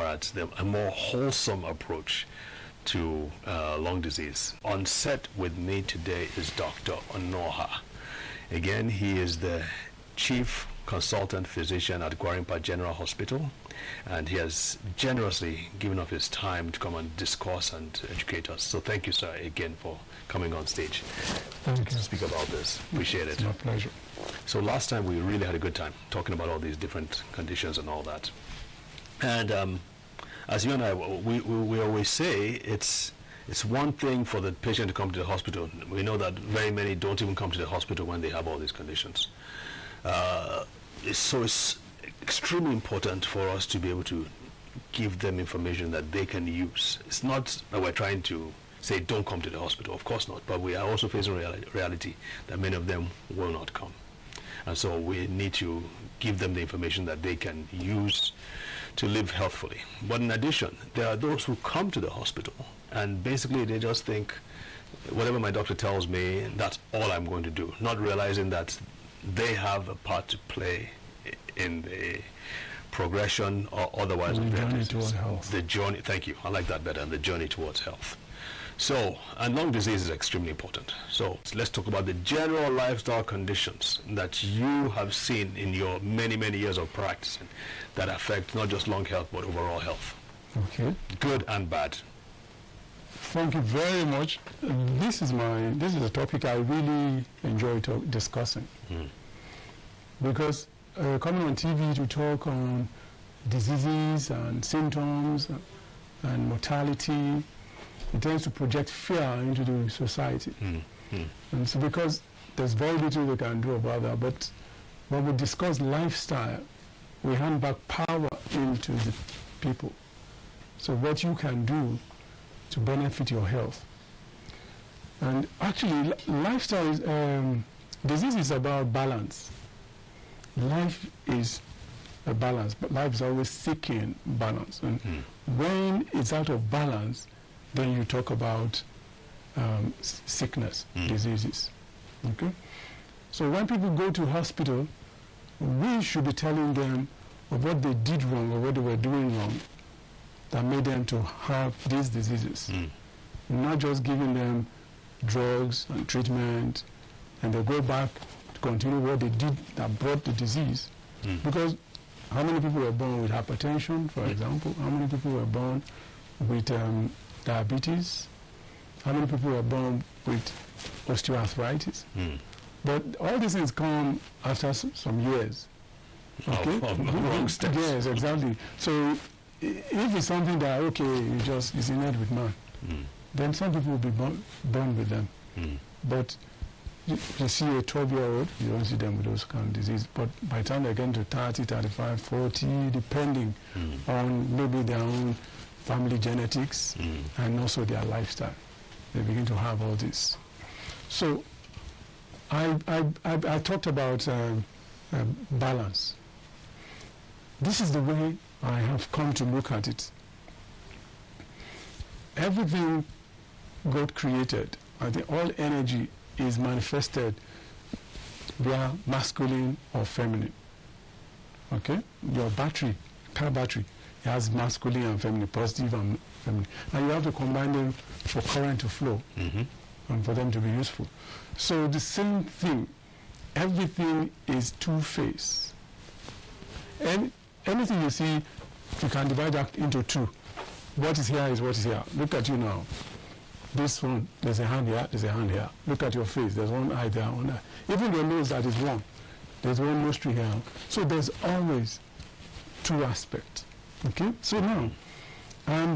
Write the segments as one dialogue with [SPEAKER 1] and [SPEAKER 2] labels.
[SPEAKER 1] at a more wholesome approach to lung disease. On set with me today is Dr. Onoha. Again, he is the Chief Consultant Physician at Gwarinpa General Hospital, and he has generously given up his time to come and discuss and educate us. So thank you, sir, again for coming on stage.
[SPEAKER 2] Thank you.
[SPEAKER 1] To speak about this. Appreciate it.
[SPEAKER 2] It's my pleasure.
[SPEAKER 1] So last time we really had a good time talking about all these different conditions and all that. And as you and I, we always say, it's one thing for the patient to come to the hospital. We know that very many don't even come to the hospital when they have all these conditions. So it's extremely important for us to be able to give them information that they can use. It's not that we're trying to say don't come to the hospital, of course not, but we are also facing reality that many of them will not come. And so we need to give them the information that they can use to live healthfully. But in addition, there are those who come to the hospital and basically they just think, whatever my doctor tells me, that's all I'm going to do, not realizing that they have a part to play in the progression or otherwise
[SPEAKER 2] The
[SPEAKER 1] of their
[SPEAKER 2] journey
[SPEAKER 1] disease.
[SPEAKER 2] towards health.
[SPEAKER 1] The journey, thank you, I like that better, the journey towards health. So, and lung disease is extremely important. So let's talk about the general lifestyle conditions that you have seen in your many, many years of practicing that affect not just lung health, but overall health.
[SPEAKER 2] Okay.
[SPEAKER 1] Good and bad.
[SPEAKER 2] Thank you very much. This is a topic I really enjoy discussing because coming on TV to talk on diseases and symptoms and mortality, it tends to project fear into the society. And so because there's very little we can do about that, but when we discuss lifestyle, we hand back power into the people. So what you can do to benefit your health. And actually, lifestyle is, disease is about balance. Life is a balance, but life is always seeking balance. And when it's out of balance, then you talk about sickness, diseases. Okay? So when people go to hospital, we should be telling them of what they did wrong or what they were doing wrong that made them to have these diseases. Not just giving them drugs and treatment and they go back to continue what they did that brought the disease. Because how many people were born with hypertension, for example? How many people were born with diabetes? How many people were born with osteoarthritis? But all these things come after some years. Okay?
[SPEAKER 1] Wrong steps.
[SPEAKER 2] Yes, exactly. So if it's something that, okay, it's innate with man, then some people will be born with them. But you see a 12-year-old, you don't see them with those kind of disease. But by the time they get to 30, 35, 40, depending on maybe their own family genetics and also their lifestyle, they begin to have all this. So I talked about balance. This is the way I have come to look at it. Everything God created, I think all energy is manifested via masculine or feminine. Okay? Your battery, car battery, it has masculine and feminine, positive and feminine. And you have to combine them for current to flow and for them to be useful. So the same thing, everything is two-faced. And anything you see, you can divide that into two. What is here is what is here. Look at you now. This one, there's a hand here, there's a hand here. Look at your face, there's one eye there, one eye. Even your nose, that is one. There's one nostril here. So there's always two aspects. Okay? So now,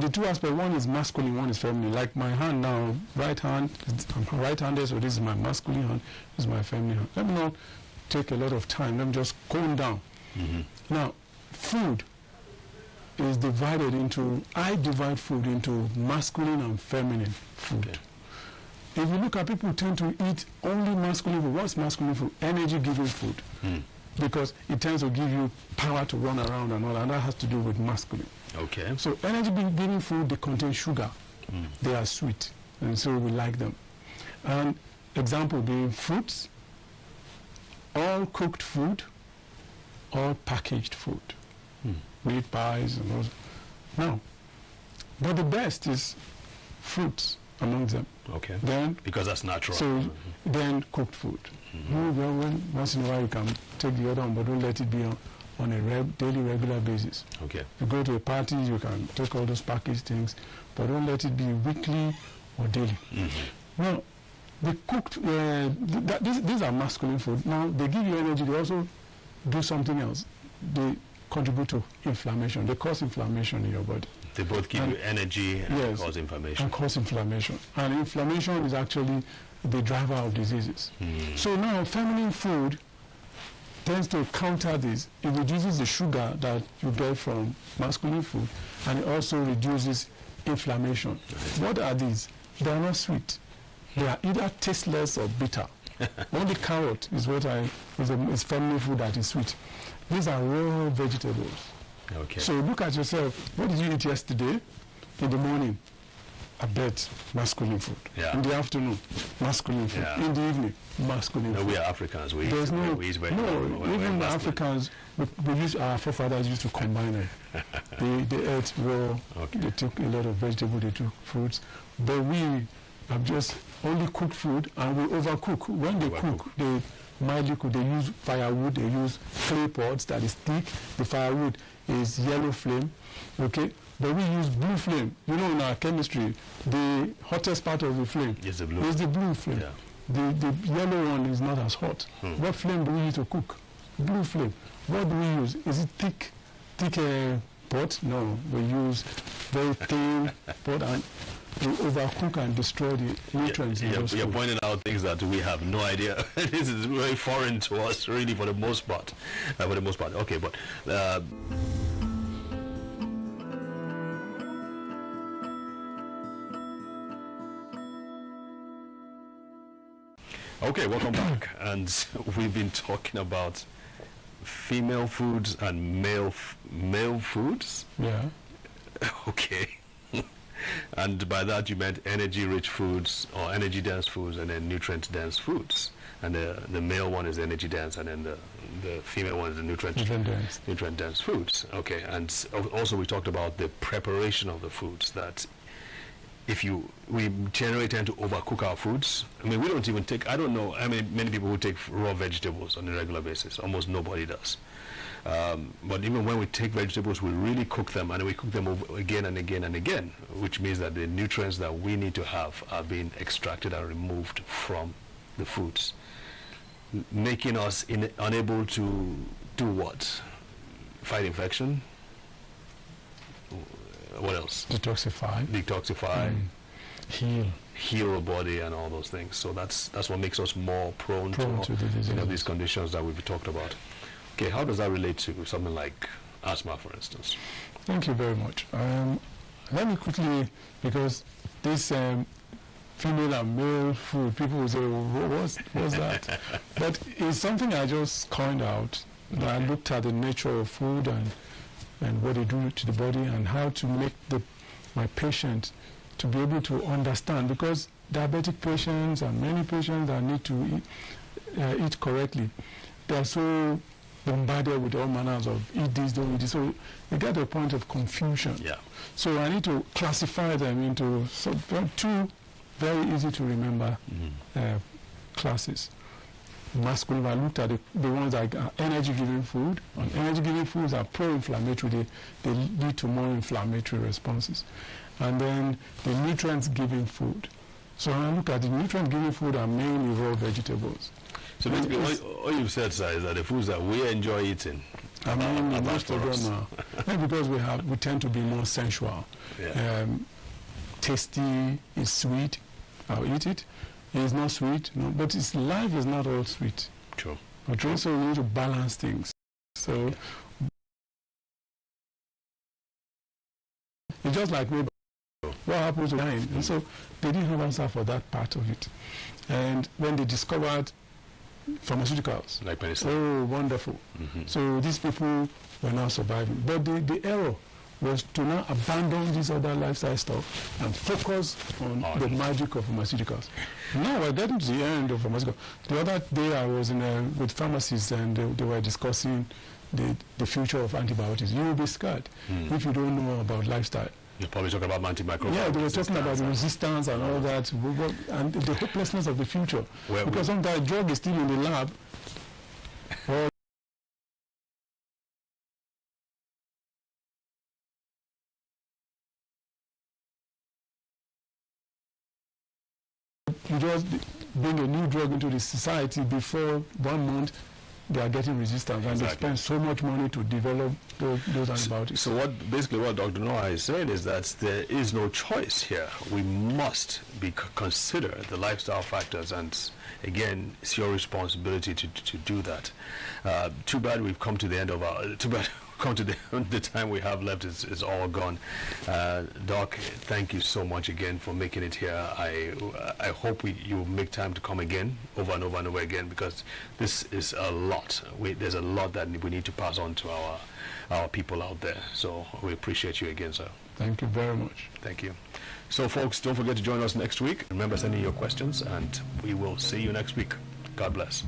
[SPEAKER 2] the two aspects, one is masculine, one is feminine. Like my hand now, right hand, I'm right-handed, so this is my masculine hand, this is my feminine hand. Let me not take a lot of time, let me just calm down. Now, food is divided into, I divide food into masculine and feminine food. Okay. If you look at people who tend to eat only masculine food, what's masculine food? Energy-giving food. Because it tends to give you power to run around and all, and that has to do with masculine.
[SPEAKER 1] Okay.
[SPEAKER 2] So energy-giving food, they contain sugar. They are sweet, and so we like them. And example being fruits, all cooked food, all packaged food. Meat pies and those. Now, but the best is fruits among them.
[SPEAKER 1] Okay.
[SPEAKER 2] Then,
[SPEAKER 1] Because that's natural.
[SPEAKER 2] so then cooked food. Once in a while you can take the other one, but don't let it be on a daily, regular basis.
[SPEAKER 1] Okay.
[SPEAKER 2] If you go to a party, you can take all those packaged things, but don't let it be weekly or daily. Now, the cooked, these are masculine food. Now, they give you energy. They also do something else. They contribute to inflammation. They cause inflammation in your body.
[SPEAKER 1] They both give you energy and cause inflammation.
[SPEAKER 2] And cause inflammation. And inflammation is actually the driver of diseases. So now, feminine food tends to counter this. It reduces the sugar that you get from masculine food, and it also reduces inflammation. What are these? They are not sweet. They are either tasteless or bitter. Only carrot is is feminine food that is sweet. These are raw vegetables.
[SPEAKER 1] Okay.
[SPEAKER 2] So look at yourself. What did you eat yesterday? In the morning, I bet masculine food.
[SPEAKER 1] Yeah.
[SPEAKER 2] In the afternoon, masculine food.
[SPEAKER 1] Yeah.
[SPEAKER 2] In the evening, masculine
[SPEAKER 1] No,
[SPEAKER 2] food.
[SPEAKER 1] we are Africans. We
[SPEAKER 2] There's
[SPEAKER 1] eat
[SPEAKER 2] even the Africans, our forefathers used to combine it. They ate raw, they took a lot of vegetables, they took fruits. But we have just only cooked food, and we overcook. When they cook, they mildly cook. They use firewood, they use clay pots that is thick. The firewood is yellow flame, okay? But we use blue flame. You know, in our chemistry, the hottest part of the flame
[SPEAKER 1] is the blue.
[SPEAKER 2] Is the blue flame.
[SPEAKER 1] Yeah.
[SPEAKER 2] The yellow one is not as hot. What flame do we use to cook? Blue flame. What do we use? Is it thick pot? No, we use very thin pot, and we overcook and destroy the nutrients in those
[SPEAKER 1] You're
[SPEAKER 2] food.
[SPEAKER 1] pointing out things that we have no idea. This is very foreign to us, really, for the most part. Okay, but okay, welcome back. And we've been talking about female foods and male foods.
[SPEAKER 2] Yeah.
[SPEAKER 1] Okay. And by that you meant energy-rich foods or energy-dense foods, and then nutrient-dense foods. And the male one is energy-dense, and then the female one is the nutrient-dense foods. Okay. And also we talked about the preparation of the foods, that we generally tend to overcook our foods. I mean, we don't even take, I don't know, I mean, many people who take raw vegetables on a regular basis. Almost nobody does. But even when we take vegetables, we really cook them, and we cook them over again and again and again, which means that the nutrients that we need to have are being extracted and removed from the foods, making us unable to do what? Fight infection? What else? Detoxify. Heal the body and all those things. So that's what makes us more prone to these conditions that we've talked about. Okay, how does that relate to something like asthma, for instance?
[SPEAKER 2] Thank you very much. Let me quickly, because this female and male food, people will say, what's that? But it's something I just coined out. Okay. I looked at the nature of food and what they do to the body, and how to make my patient to be able to understand, because diabetic patients and many patients that need to eat correctly, they are so bombarded with all manners of eat this, don't eat this. So they get to a point of confusion. Yeah. So I need to classify them into two very easy to remember classes. Masculine, I looked at the ones like energy-giving food. And energy-giving foods are pro-inflammatory. They lead to more inflammatory responses. And then the nutrients-giving food. So when I look at the nutrient-giving food are mainly raw vegetables.
[SPEAKER 1] So basically, all you've said, sir, is that the foods that we enjoy eating,
[SPEAKER 2] I mean, most of them are because we tend to be more sensual. Yeah. Tasty is sweet. I'll eat it. It's not sweet, no, but life is not all sweet.
[SPEAKER 1] True.
[SPEAKER 2] But also we need to balance things. So it's just like me. What happens to wine? And so they didn't have answer for that part of it. And when they discovered pharmaceuticals,
[SPEAKER 1] like penicillin,
[SPEAKER 2] oh, wonderful. So these people were now surviving. But the error was to now abandon this other lifestyle stuff and focus on the magic of pharmaceuticals. Now we're getting to the end of pharmaceuticals. The other day I was with pharmacists, and they were discussing the future of antibiotics. You will be scared if you don't know about lifestyle.
[SPEAKER 1] You're probably talking about antimicrobial.
[SPEAKER 2] Yeah, they were talking about the resistance and all that, and the hopelessness of the future. Because sometimes drug is still in the lab, or you just bring a new drug into the society, before 1 month they are getting resistance, and they spend so much money to develop those antibiotics.
[SPEAKER 1] So basically what Dr. Noah is saying is that there is no choice here. We must consider the lifestyle factors, and again, it's your responsibility to do that. Too bad we've come to the end of our. Too bad. Come to the time we have left is all gone. Doc, thank you so much again for making it here. I hope you make time to come again, over and over and over again, because this is a lot. There's a lot that we need to pass on to our people out there. So we appreciate you again, sir.
[SPEAKER 2] Thank you very much.
[SPEAKER 1] Thank you. So folks, don't forget to join us next week. Remember sending your questions, and we will see you next week. God bless.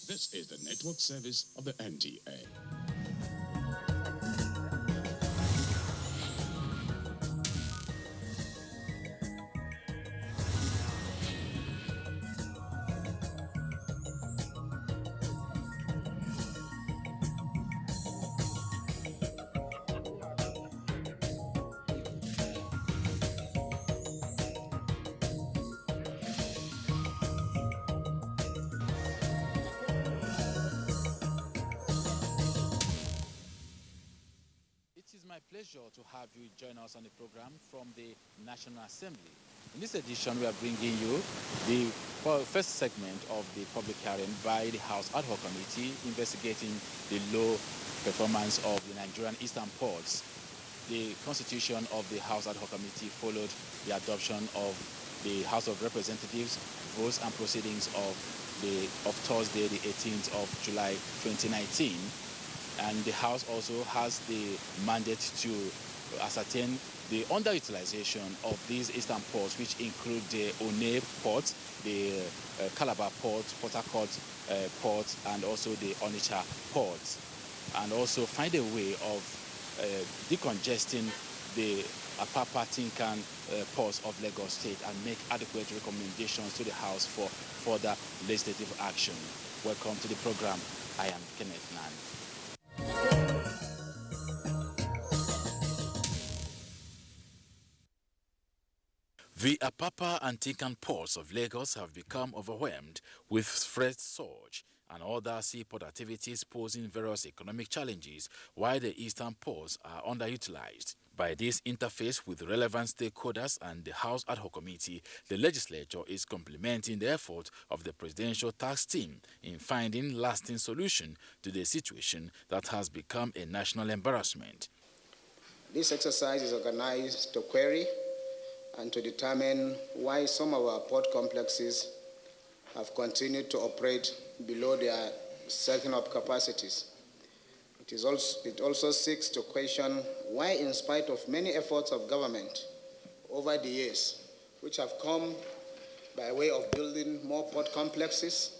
[SPEAKER 3] This is the network service of the NTA.
[SPEAKER 4] My pleasure to have you join us on the program from the National Assembly. In this edition, we are bringing you the first segment of the public hearing by the House Ad Hoc Committee investigating the low performance of the Nigerian Eastern Ports. The constitution of the House Ad Hoc Committee followed the adoption of the House of Representatives votes and proceedings of Thursday, the 18th of July 2019. And the House also has the mandate to ascertain the underutilization of these eastern ports, which include the Onne port, the Calabar port, Port Harcourt port, and also the Onitsha port, and also find a way of decongesting the Apapa Tinkan ports of Lagos State and make adequate recommendations to the House for further legislative action. Welcome to the program. I am Kenneth Nan. The Apapa and Tinkan ports of Lagos have become overwhelmed with freight surge and other seaport activities posing various economic challenges, while the eastern ports are underutilized. By this interface with relevant stakeholders and the House Ad Hoc Committee, the legislature is complementing the effort of the Presidential Task Team in finding lasting solution to the situation that has become a national embarrassment.
[SPEAKER 5] This exercise is organized to query and to determine why some of our port complexes have continued to operate below their setting-up capacities. It also seeks to question why, in spite of many efforts of government over the years, which have come by way of building more port complexes,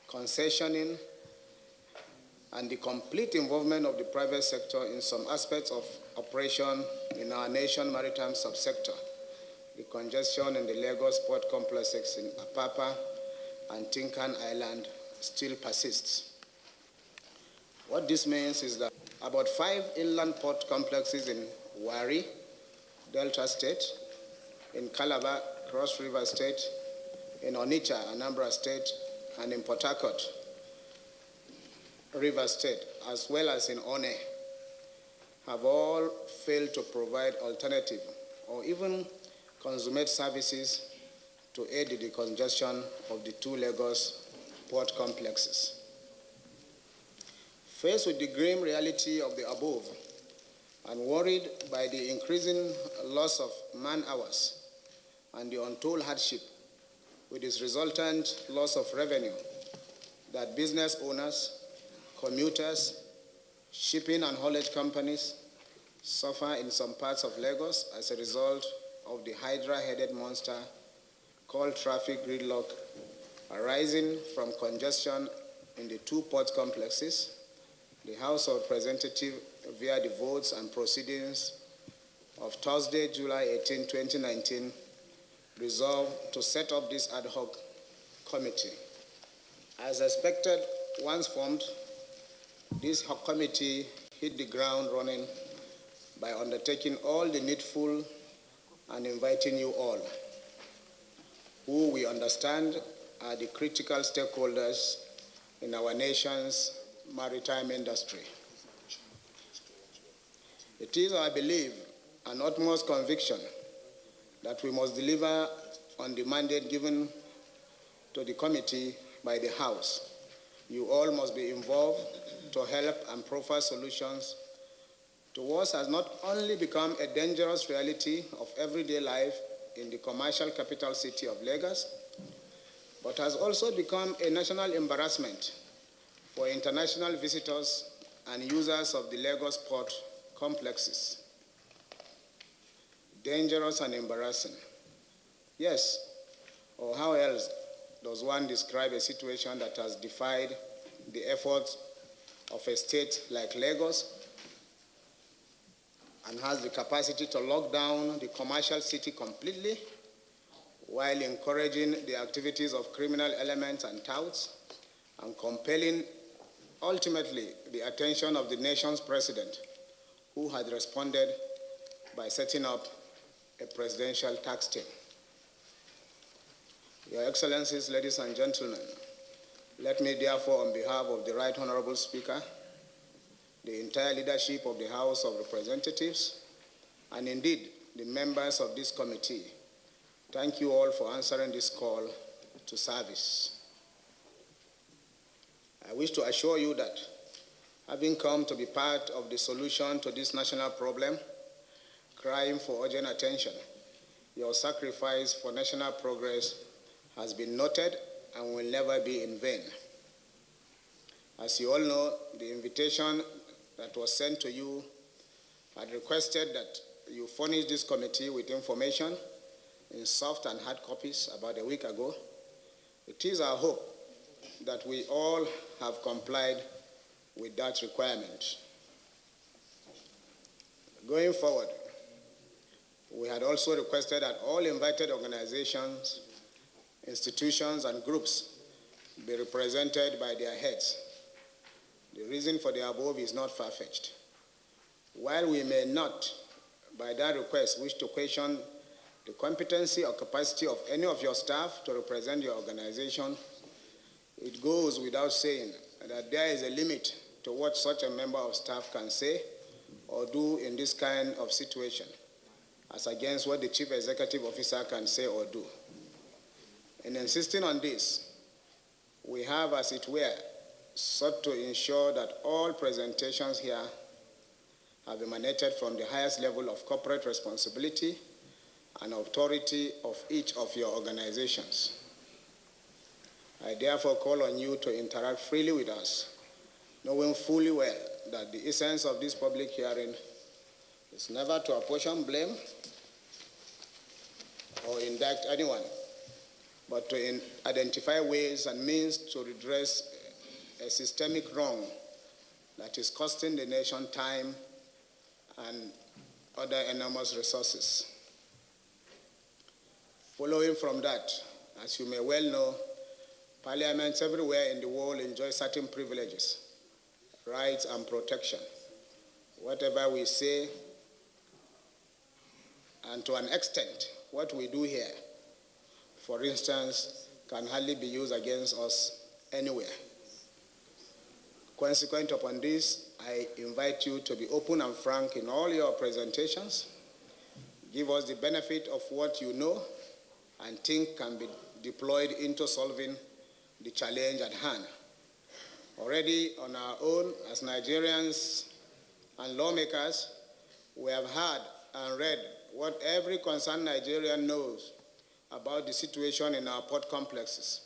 [SPEAKER 5] concessioning, and the complete involvement of the private sector in some aspects of operation in our nation's maritime subsector, the congestion in the Lagos port complexes in Apapa and Tinkan Island still persists. What this means is that about 5 inland port complexes in Wari, Delta State, in Calabar, Cross River State, in Onitsha, Anambra State, and in Port Harcourt, River State, as well as in One, have all failed to provide alternative or even consummate services to aid the decongestion of the 2 Lagos port complexes. Faced with the grim reality of the above and worried by the increasing loss of man-hours and the untold hardship with its resultant loss of revenue that business owners, commuters, shipping and haulage companies suffer in some parts of Lagos as a result of the hydra-headed monster called traffic gridlock arising from congestion in the 2 port complexes, the House of Representatives, via the votes and proceedings of Thursday, July 18, 2019, resolved to set up this ad hoc committee. As expected, once formed, this committee hit the ground running by undertaking all the needful and inviting you all, who we understand are the critical stakeholders in our nation's maritime industry. It is, I believe, an utmost conviction that we must deliver on the mandate given to the committee by the House. You all must be involved to help and proffer solutions to what has not only become a dangerous reality of everyday life in the commercial capital city of Lagos, but has also become a national embarrassment for international visitors and users of the Lagos port complexes. Dangerous and embarrassing. Yes, or how else does one describe a situation that has defied the efforts of a state like Lagos and has the capacity to lock down the commercial city completely while encouraging the activities of criminal elements and touts and compelling ultimately the attention of the nation's president, who had responded by setting up a presidential tax team. Your Excellencies, ladies and gentlemen, let me therefore, on behalf of the Right Honorable Speaker, the entire leadership of the House of Representatives, and indeed the members of this committee, thank you all for answering this call to service. I wish to assure you that, having come to be part of the solution to this national problem, crying for urgent attention, your sacrifice for national progress has been noted and will never be in vain. As you all know, the invitation that was sent to you had requested that you furnish this committee with information in soft and hard copies about a week ago. It is our hope that we all have complied with that requirement. Going forward, we had also requested that all invited organizations, institutions, and groups be represented by their heads. The reason for the above is not far-fetched. While we may not, by that request, wish to question the competency or capacity of any of your staff to represent your organization, it goes without saying that there is a limit to what such a member of staff can say or do in this kind of situation, as against what the Chief Executive Officer can say or do. In insisting on this, we have, as it were, sought to ensure that all presentations here have emanated from the highest level of corporate responsibility and authority of each of your organizations. I therefore call on you to interact freely with us, knowing fully well that the essence of this public hearing is never to apportion blame or indict anyone, but to identify ways and means to redress a systemic wrong that is costing the nation time and other enormous resources. Following from that, as you may well know, parliaments everywhere in the world enjoy certain privileges, rights, and protection. Whatever we say, and to an extent, what we do here, for instance, can hardly be used against us anywhere. Consequent upon this, I invite you to be open and frank in all your presentations. Give us the benefit of what you know and think can be deployed into solving the challenge at hand. Already on our own, as Nigerians and lawmakers, we have heard and read what every concerned Nigerian knows about the situation in our port complexes,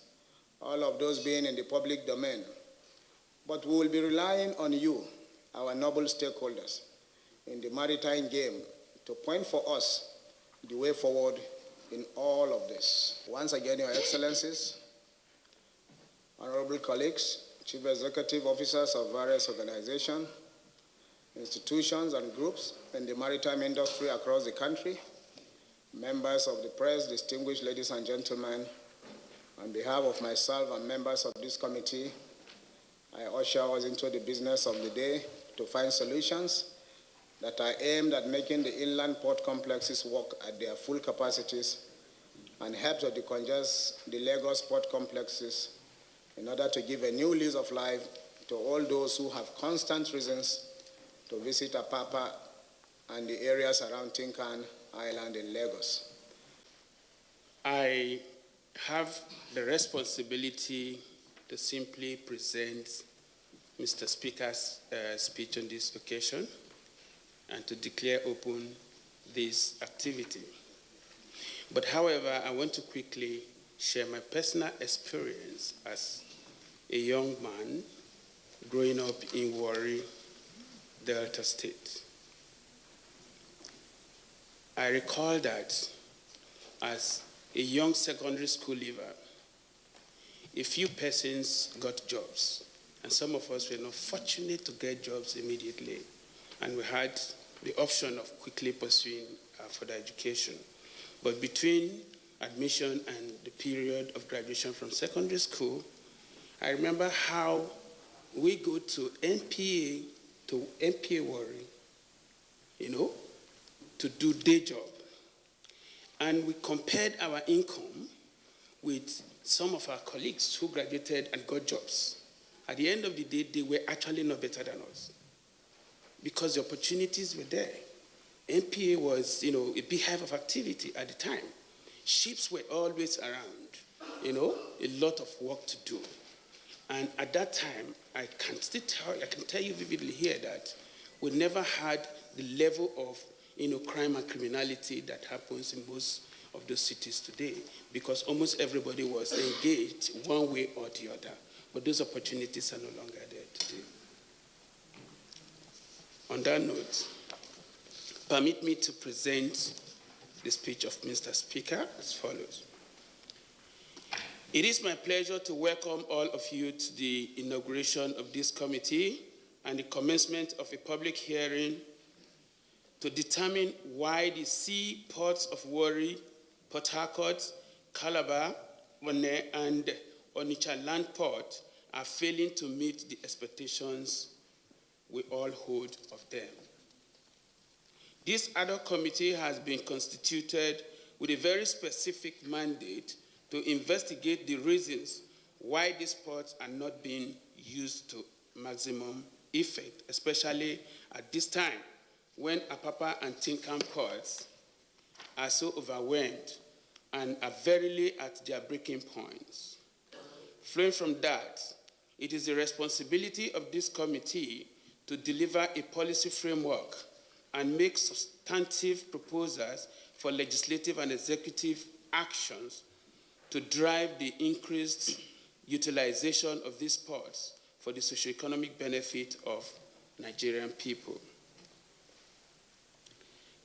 [SPEAKER 5] all of those being in the public domain. But we will be relying on you, our noble stakeholders, in the maritime game to point for us the way forward in all of this. Once again, Your Excellencies, honorable colleagues, Chief Executive Officers of various organizations, institutions, and groups in the maritime industry across the country, members of the press, distinguished ladies and gentlemen, on behalf of myself and members of this committee, I usher us into the business of the day to find solutions that are aimed at making the inland port complexes work at their full capacities and help to decongest the Lagos port complexes in order to give a new lease of life to all those who have constant reasons to visit Apapa and the areas around Tinkan Island in Lagos.
[SPEAKER 6] I have the responsibility to simply present Mr. Speaker's speech on this occasion and to declare open this activity. But however, I want to quickly share my personal experience as a young man growing up in Warri, Delta State. I recall that as a young secondary school leaver, a few persons got jobs, and some of us were not fortunate to get jobs immediately, and we had the option of quickly pursuing further education. But between admission and the period of graduation from secondary school, I remember how we go to NPA Warri, to do day job. And we compared our income with some of our colleagues who graduated and got jobs. At the end of the day, they were actually no better than us because the opportunities were there. NPA was, a beehive of activity at the time. Ships were always around, a lot of work to do. And at that time, I can tell you vividly here that we never had the level of, crime and criminality that happens in most of those cities today, because almost everybody was engaged one way or the other. But those opportunities are no longer there today. On that note, permit me to present the speech of Mr. Speaker as follows. It is my pleasure to welcome all of you to the inauguration of this committee and the commencement of a public hearing to determine why the seaports of Warri, Port Harcourt, Calabar, Onne, and Onitsha Land Port are failing to meet the expectations we all hold of them. This ad hoc committee has been constituted with a very specific mandate to investigate the reasons why these ports are not being used to maximum effect, especially at this time when Apapa and Tinkan ports are so overwhelmed and are verily at their breaking points. Flowing from that, it is the responsibility of this committee to deliver a policy framework and make substantive proposals for legislative and executive actions to drive the increased utilization of these ports for the socio-economic benefit of Nigerian people.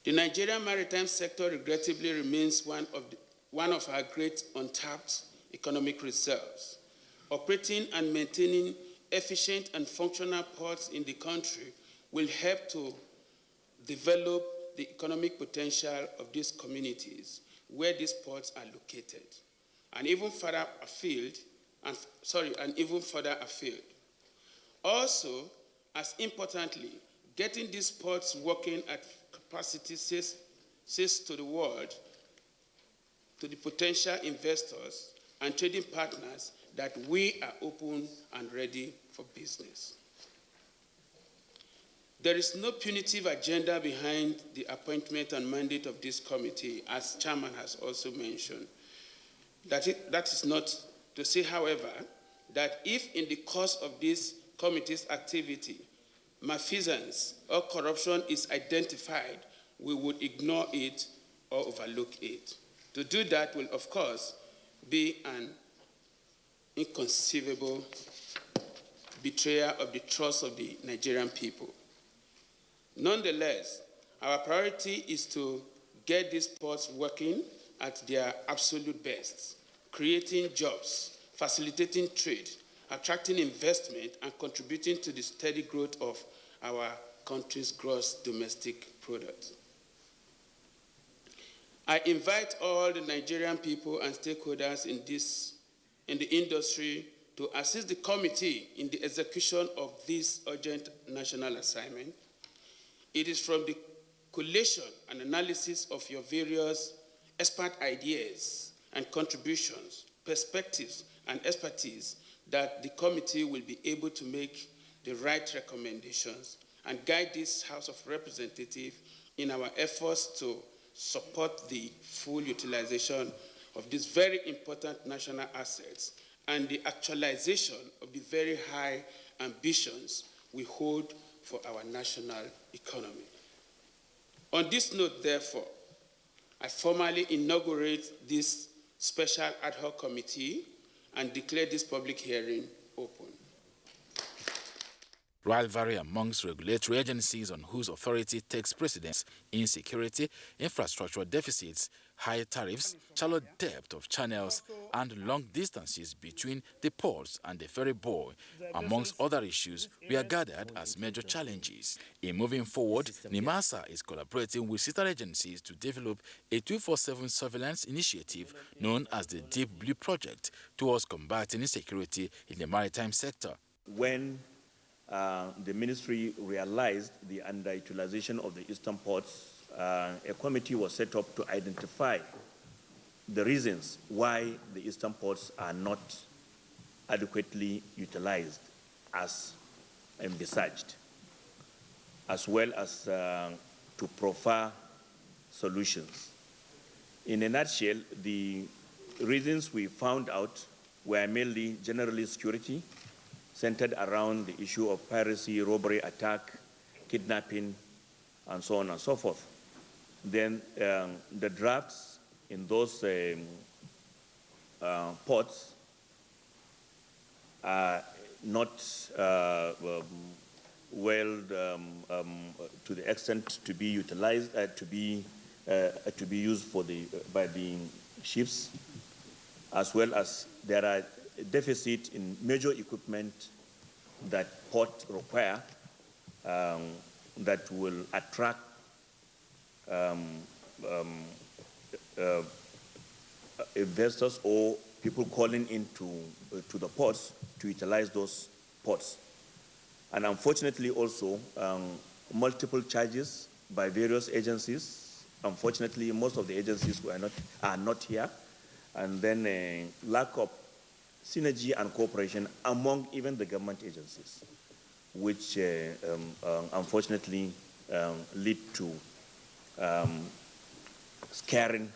[SPEAKER 6] The Nigerian maritime sector regrettably remains one of our great untapped economic reserves. Operating and maintaining efficient and functional ports in the country will help to develop the economic potential of these communities where these ports are located, and even further afield. Also, as importantly, getting these ports working at capacity says to the world, to the potential investors and trading partners, that we are open and ready for business. There is no punitive agenda behind the appointment and mandate of this committee, as Chairman has also mentioned. That is not to say, however, that if in the course of this committee's activity, malfeasance or corruption is identified, we would ignore it or overlook it. To do that will, of course, be an inconceivable betrayal of the trust of the Nigerian people. Nonetheless, our priority is to get these ports working at their absolute best, creating jobs, facilitating trade, attracting investment, and contributing to the steady growth of our country's gross domestic product. I invite all the Nigerian people and stakeholders in the industry to assist the committee in the execution of this urgent national assignment. It is from the collation and analysis of your various expert ideas and contributions, perspectives, and expertise that the committee will be able to make the right recommendations and guide this House of Representatives in our efforts to support the full utilization of these very important national assets and the actualization of the very high ambitions we hold for our national economy. On this note, therefore, I formally inaugurate this special ad hoc committee and declare this public hearing open.
[SPEAKER 4] Rivalry amongst regulatory agencies on whose authority takes precedence in security, infrastructure deficits, high tariffs, shallow depth of channels, and long distances between the ports and the ferry buoy, amongst other issues, we are gathered as major challenges. In moving forward, NIMASA is collaborating with sister agencies to develop a 24/7 surveillance initiative known as the Deep Blue Project towards combating insecurity in the maritime sector.
[SPEAKER 7] When the ministry realized the underutilization of the eastern ports, a committee was set up to identify the reasons why the eastern ports are not adequately utilized as envisaged, as well as to proffer solutions. In a nutshell, the reasons we found out were mainly generally security, centered around the issue of piracy, robbery, attack, kidnapping, and so on and so forth. Then the drafts in those ports are not to the extent to be utilized, to be used by the ships, as well as there are deficit in major equipment that ports require that will attract investors or people calling into to the ports to utilize those ports. And unfortunately also multiple charges by various agencies. Unfortunately, most of the agencies are not here. And then lack of synergy and cooperation among even the government agencies, which unfortunately lead to scaring